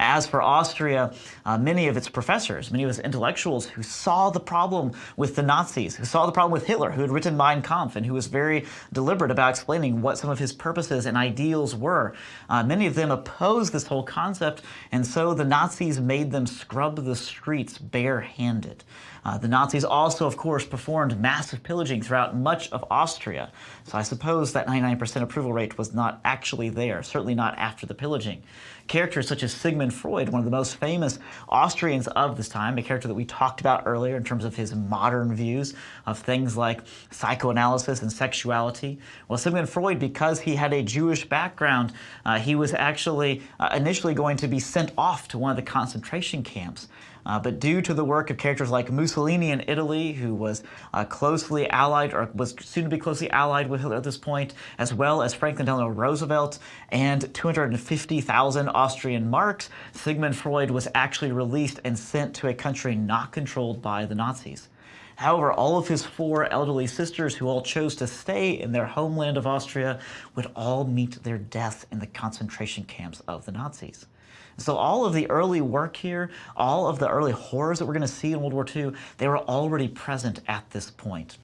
As for Austria, many of its professors, many of its intellectuals who saw the problem with the Nazis, who saw the problem with Hitler, who had written Mein Kampf, and who was very deliberate about explaining what some of his purposes and ideals were, many of them opposed this whole concept, and so the Nazis made them scrub the streets barehanded. The Nazis also, of course, performed massive pillaging throughout much of Austria, so I suppose that 99% approval rate was not actually there, certainly not after the pillaging. Characters such as Sigmund Freud, one of the most famous Austrians of this time, a character that we talked about earlier in terms of his modern views of things like psychoanalysis and sexuality. Well, Sigmund Freud, because he had a Jewish background, he was actually initially going to be sent off to one of the concentration camps. But due to the work of characters like Mussolini in Italy, who was closely allied, or was soon to be closely allied with Hitler at this point, as well as Franklin Delano Roosevelt, and 250,000 Austrian marks, Sigmund Freud was actually released and sent to a country not controlled by the Nazis. However, all of his 4 elderly sisters, who all chose to stay in their homeland of Austria, would all meet their death in the concentration camps of the Nazis. So all of the early work here, all of the early horrors that we're going to see in World War II, they were already present at this point.